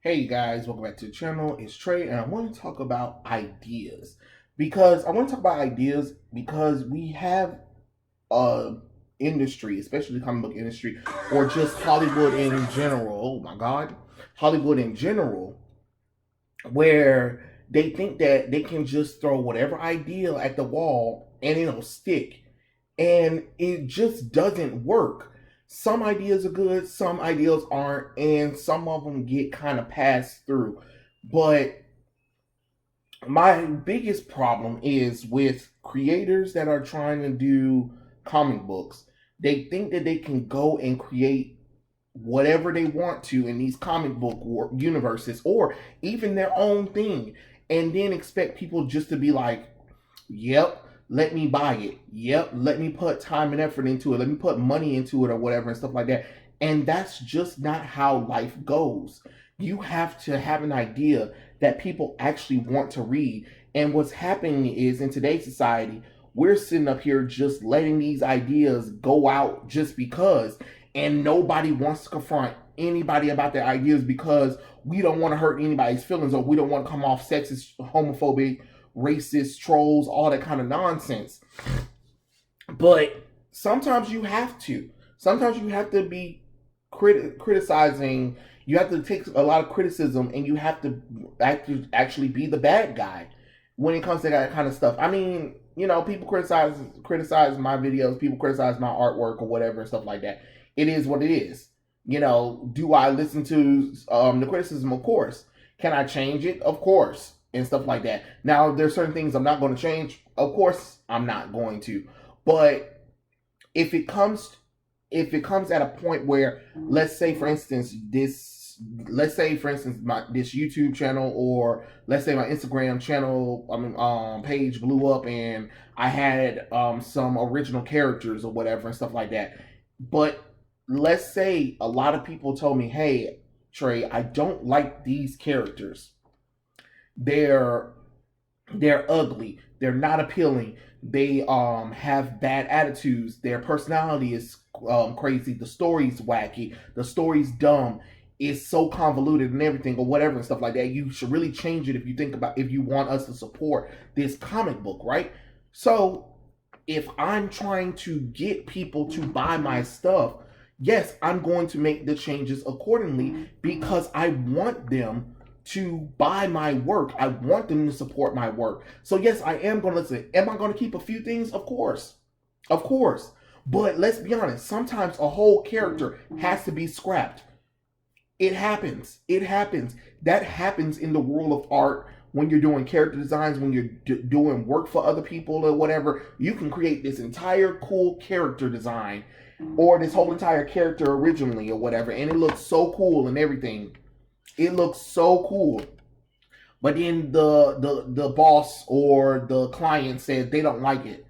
Hey guys, welcome back to the channel. It's Trey, and I want to talk about ideas because we have a industry, especially the comic book industry, or just Hollywood in general. Oh my God, Hollywood in general, where they think that they can just throw whatever idea at the wall and it'll stick, and it just doesn't work. Some ideas are good, some ideas aren't, and some of them get kind of passed through. But my biggest problem is with creators that are trying to do comic books. They think that they can go and create whatever they want to in these comic book universes or even their own thing, and then expect people just to be like, yep, let me buy it. Yep, let me put time and effort into it. Let me put money into it or whatever and stuff like that. And that's just not how life goes. You have to have an idea that people actually want to read. And what's happening is in today's society, we're sitting up here just letting these ideas go out just because, and nobody wants to confront anybody about their ideas because we don't want to hurt anybody's feelings, or we don't want to come off sexist, homophobic, racist, trolls, all that kind of nonsense. But sometimes you have to. Sometimes you have to be criticizing. You have to take a lot of criticism, and you have to actually be the bad guy when it comes to that kind of stuff. I mean, people criticize my videos, people criticize my artwork or whatever and stuff like that. It is what it is. Do I listen to the criticism? Of course. Can I change it? Of course, and stuff like that. Now, there's certain things I'm not going to change. Of course, I'm not going to. But if it comes at a point where, let's say for instance this YouTube channel, or let's say my Instagram channel page blew up and I had some original characters or whatever and stuff like that. But let's say a lot of people told me, hey Trey, I don't like these characters. They're ugly, they're not appealing, they have bad attitudes, their personality is crazy, the story's wacky, the story's dumb, it's so convoluted and everything or whatever and stuff like that. You should really change it if you want us to support this comic book, right? So if I'm trying to get people to buy my stuff, yes, I'm going to make the changes accordingly because I want them to buy my work. I want them to support my work. So yes, I am going to listen. Am I going to keep a few things? Of course. Of course. But let's be honest, sometimes a whole character has to be scrapped. It happens. It happens. That happens in the world of art. When you're doing character designs, when you're doing work for other people or whatever, you can create this entire cool character design or this whole entire character originally or whatever, and it looks so cool and everything. It looks so cool. But then the boss or the client says they don't like it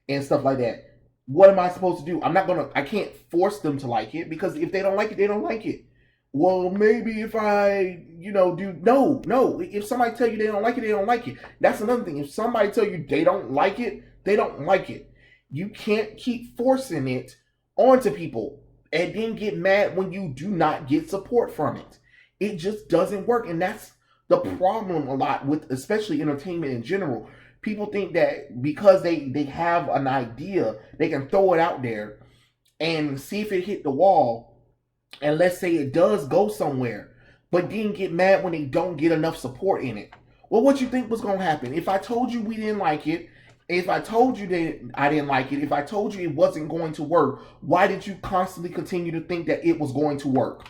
and stuff like that. What am I supposed to do? I can't force them to like it, because if they don't like it, they don't like it. Well, maybe if I, no. If somebody tell you they don't like it, they don't like it. That's another thing. If somebody tell you they don't like it, they don't like it. You can't keep forcing it onto people and then get mad when you do not get support from it. It just doesn't work. And that's the problem a lot with, especially entertainment in general. People think that because they have an idea, they can throw it out there and see if it hit the wall. And let's say it does go somewhere, but then get mad when they don't get enough support in it. Well, what you think was going to happen? If I told you we didn't like it, if I told you that I didn't like it, if I told you it wasn't going to work, why did you constantly continue to think that it was going to work?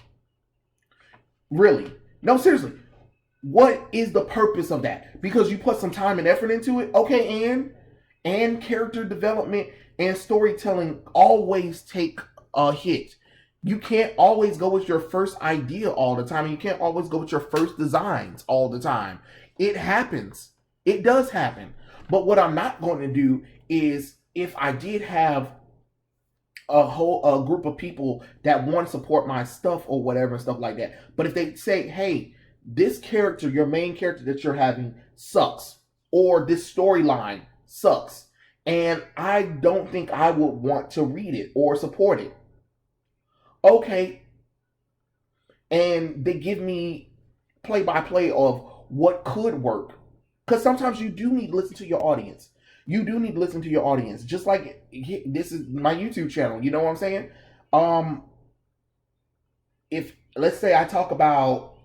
Really? No, seriously. What is the purpose of that? Because you put some time and effort into it? Okay, and character development and storytelling always take a hit. You can't always go with your first idea all the time. And you can't always go with your first designs all the time. It happens. It does happen. But what I'm not going to do is, if I did have a group of people that want to support my stuff or whatever and stuff like that, but if they say, hey, this character, your main character that you're having sucks, or this storyline sucks, and I don't think I would want to read it or support it. Okay. And they give me play by play of what could work. Because sometimes you do need to listen to your audience. You do need to listen to your audience. Just like this is my YouTube channel. You know what I'm saying? If let's say I talk about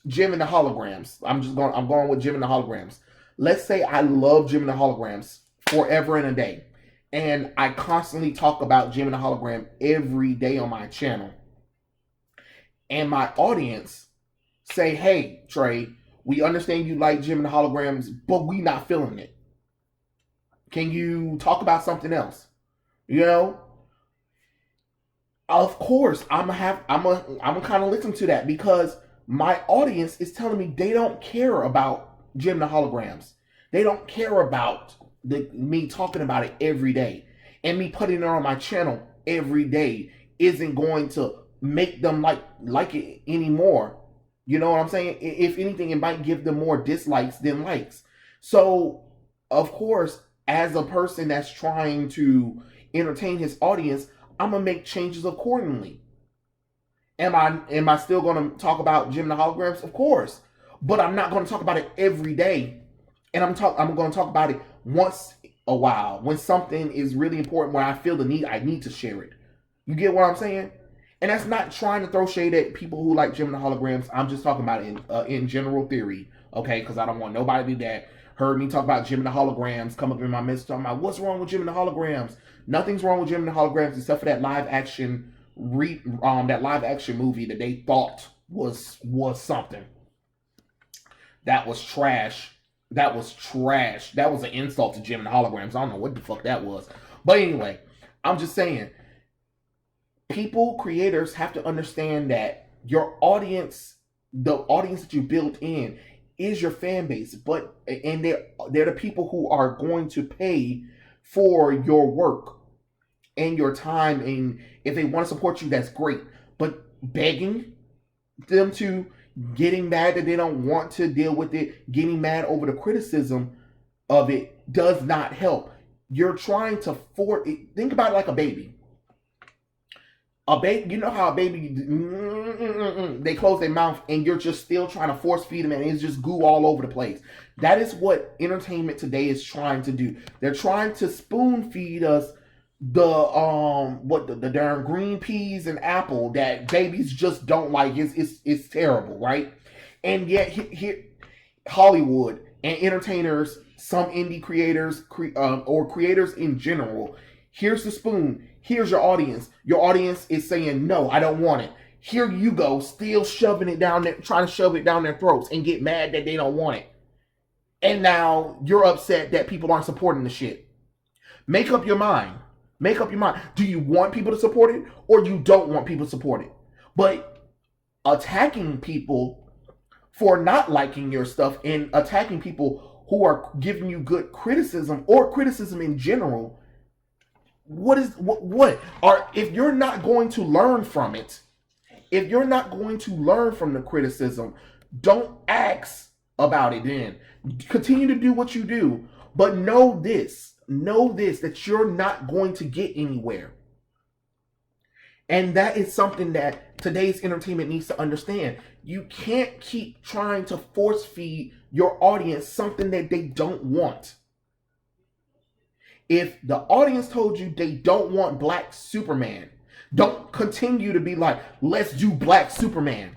Jem and the Holograms, I'm going with Jem and the Holograms. Let's say I love Jem and the Holograms forever and a day, and I constantly talk about Jem and the Hologram every day on my channel, and my audience say, "Hey, Trey, we understand you like Jem and the Holograms, but we not feeling it. Can you talk about something else?" You know, of course, I'm gonna kind of listen to that because my audience is telling me they don't care about Jem and the Holograms. They don't care about me talking about it every day, and me putting it on my channel every day isn't going to make them like it anymore. You know what I'm saying? If anything, it might give them more dislikes than likes. So, of course, as a person that's trying to entertain his audience, I'm gonna make changes accordingly. Am I still gonna talk about Jem and the Holograms? Of course, but I'm not gonna talk about it every day, and I'm gonna talk about it once a while when something is really important, where I feel the need, I need to share it. You get what I'm saying? And that's not trying to throw shade at people who like Jem and the Holograms. I'm just talking about it in general theory, okay? Because I don't want nobody that heard me talk about Jem and the Holograms come up in my midst talking about what's wrong with Jem and the Holograms. Nothing's wrong with Jem and the Holograms except for that live action movie that they thought was something. That was trash. That was trash. That was an insult to Jem and the Holograms. I don't know what the fuck that was. But anyway, I'm just saying, creators have to understand that your audience, the audience that you built in, is your fan base, and they're the people who are going to pay for your work and your time, and if they want to support you, that's great. But begging them to, getting mad that they don't want to deal with it, getting mad over the criticism of it does not help. You're trying to force it. Think about it like a baby. A baby, you know how a baby, they close their mouth and you're just still trying to force feed them and it's just goo all over the place. That is what entertainment today is trying to do. They're trying to spoon feed us the darn green peas and apple that babies just don't like. It's terrible, right? And yet here Hollywood and entertainers, some indie creators or creators in general, here's the spoon. Here's your audience. Your audience is saying, no, I don't want it. Here you go, still shoving it down there, trying to shove it down their throats and get mad that they don't want it. And now you're upset that people aren't supporting the shit. Make up your mind. Make up your mind. Do you want people to support it or you don't want people to support it? But attacking people for not liking your stuff and attacking people who are giving you good criticism or criticism in general, if you're not going to learn from it, if you're not going to learn from the criticism, don't ask about it then. Continue to do what you do, but know this, that you're not going to get anywhere. And that is something that today's entertainment needs to understand. You can't keep trying to force feed your audience something that they don't want. If the audience told you they don't want Black Superman, don't continue to be like, let's do Black Superman.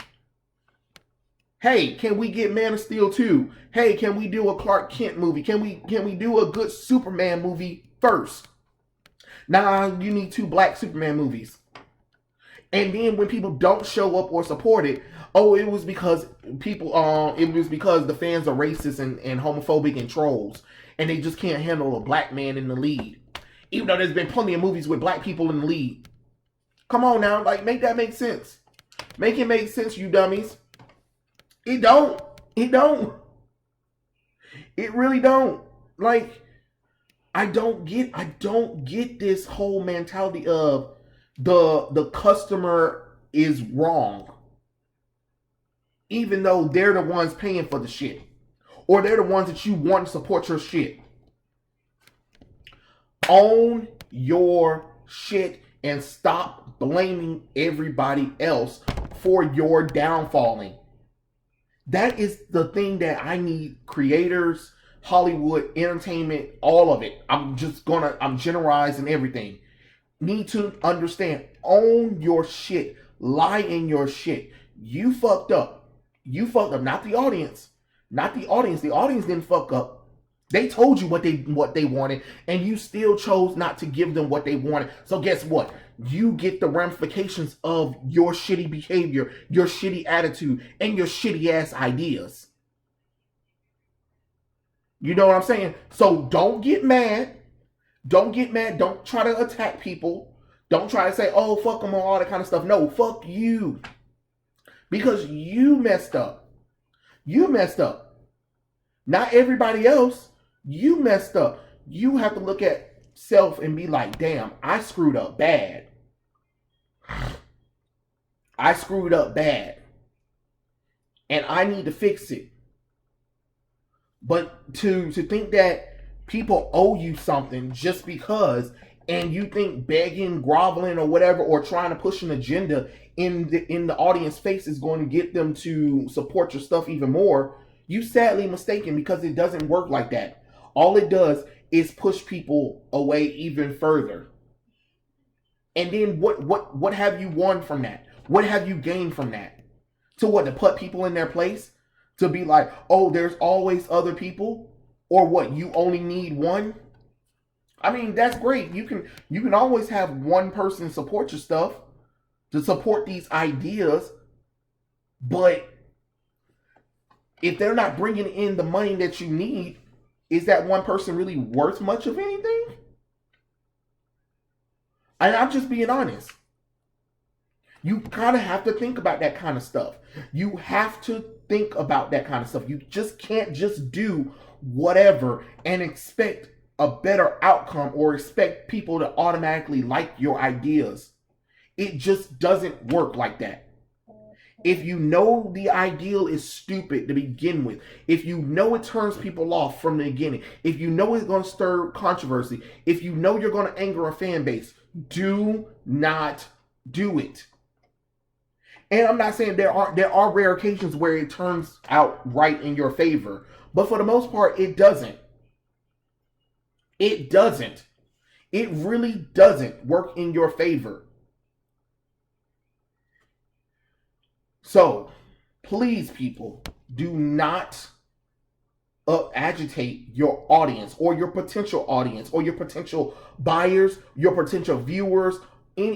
Hey, can we get Man of Steel 2? Hey, can we do a Clark Kent movie? Can we do a good Superman movie first? Nah, you need 2 Black Superman movies. And then when people don't show up or support it, it was because the fans are racist and homophobic and trolls. And they just can't handle a Black man in the lead. Even though there's been plenty of movies with Black people in the lead. Come on now, make that make sense. Make it make sense, you dummies. It don't. It really don't. I don't get this whole mentality of the customer is wrong. Even though they're the ones paying for the shit. Or they're the ones that you want to support your shit. Own your shit and stop blaming everybody else for your downfalling. That is the thing that I need creators, Hollywood, entertainment, all of it. I'm generalizing everything. Need to understand, own your shit, lie in your shit. You fucked up. You fucked up, not the audience. Not the audience. The audience didn't fuck up. They told you what they wanted, and you still chose not to give them what they wanted. So guess what? You get the ramifications of your shitty behavior, your shitty attitude, and your shitty ass ideas. You know what I'm saying? So don't get mad. Don't get mad. Don't try to attack people. Don't try to say, oh, fuck them, or all that kind of stuff. No, fuck you. Because you messed up. You messed up. Not everybody else. You messed up. You have to look at self and be like, damn, I screwed up bad. I screwed up bad. And I need to fix it. But to think that people owe you something just because, and you think begging, groveling, or whatever, or trying to push an agenda in the audience face is going to get them to support your stuff even more, you sadly mistaken, because it doesn't work like that. All it does is push people away even further. And then what have you won from that? What have you gained from that? To what? To put people in their place? To be like, oh, there's always other people? Or what? You only need one? I mean, that's great. You can always have one person support your stuff, to support these ideas, but if they're not bringing in the money that you need, is that one person really worth much of anything? And I'm just being honest. You kind of have to think about that kind of stuff. You have to think about that kind of stuff. You just can't just do whatever and expect a better outcome or expect people to automatically like your ideas. It just doesn't work like that. If you know the ideal is stupid to begin with, if you know it turns people off from the beginning, if you know it's going to stir controversy, if you know you're going to anger a fan base, do not do it. And I'm not saying there are rare occasions where it turns out right in your favor, but for the most part, it doesn't. It doesn't. It really doesn't work in your favor. So, please, people, do not agitate your audience or your potential audience or your potential buyers, your potential viewers,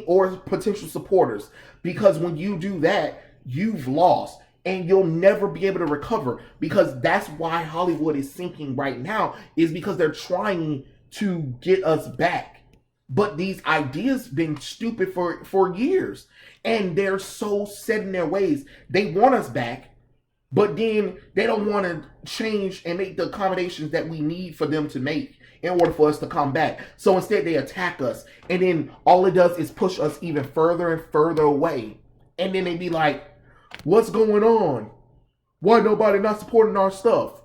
or potential supporters. Because when you do that, you've lost and you'll never be able to recover. Because that's why Hollywood is sinking right now, is because they're trying to get us back. But these ideas been stupid for years. And they're so set in their ways. They want us back, but then they don't want to change and make the accommodations that we need for them to make in order for us to come back. So instead they attack us. And then all it does is push us even further and further away. And then they be like, what's going on? Why nobody not supporting our stuff?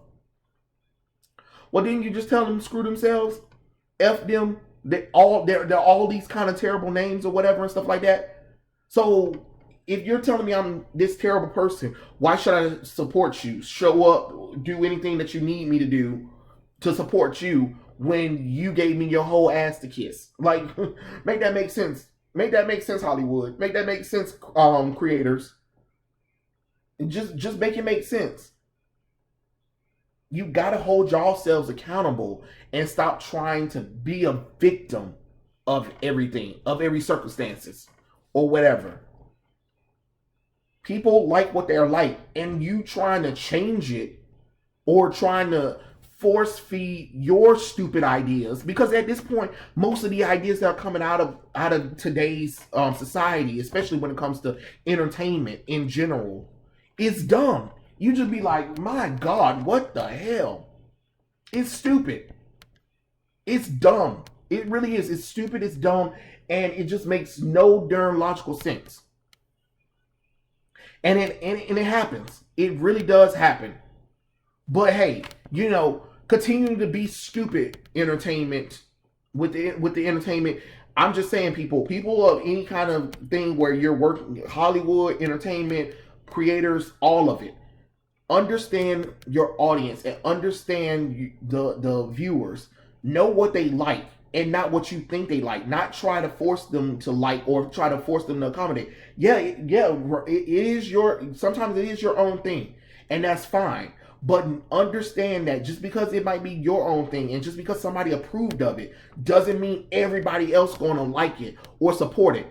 Well, didn't you just tell them to screw themselves? F them. They're all these kind of terrible names or whatever and stuff like that. So if you're telling me I'm this terrible person, why should I support you? Show up, do anything that you need me to do to support you when you gave me your whole ass to kiss. Like, make that make sense. Make that make sense, Hollywood. Make that make sense, creators. Just make it make sense. You gotta hold yourselves accountable and stop trying to be a victim of everything, of every circumstances or whatever. People like what they're like, and you trying to change it or trying to force feed your stupid ideas, because at this point most of the ideas that are coming out of today's society, especially when it comes to entertainment in general, is dumb. You just be like, my God, what the hell? It's stupid. It's dumb. It really is. It's stupid, it's dumb, and it just makes no darn logical sense. And it happens. It really does happen. But hey, continuing to be stupid entertainment with the entertainment. I'm just saying, people of any kind of thing where you're working, Hollywood, entertainment, creators, all of it. understand your audience and understand the viewers. Know what they like and not what you think they like. Not try to force them to like or try to force them to accommodate. Yeah, it is your. Sometimes it is your own thing, and that's fine. But understand that just because it might be your own thing and just because somebody approved of it doesn't mean everybody else going to like it or support it.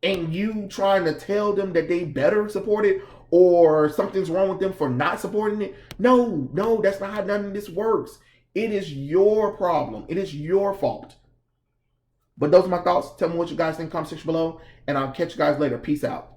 And you trying to tell them that they better support it or something's wrong with them for not supporting it. No, that's not how none of this works. It is your problem. It is your fault. But those are my thoughts. Tell me what you guys think in the comment section below. And I'll catch you guys later. Peace out.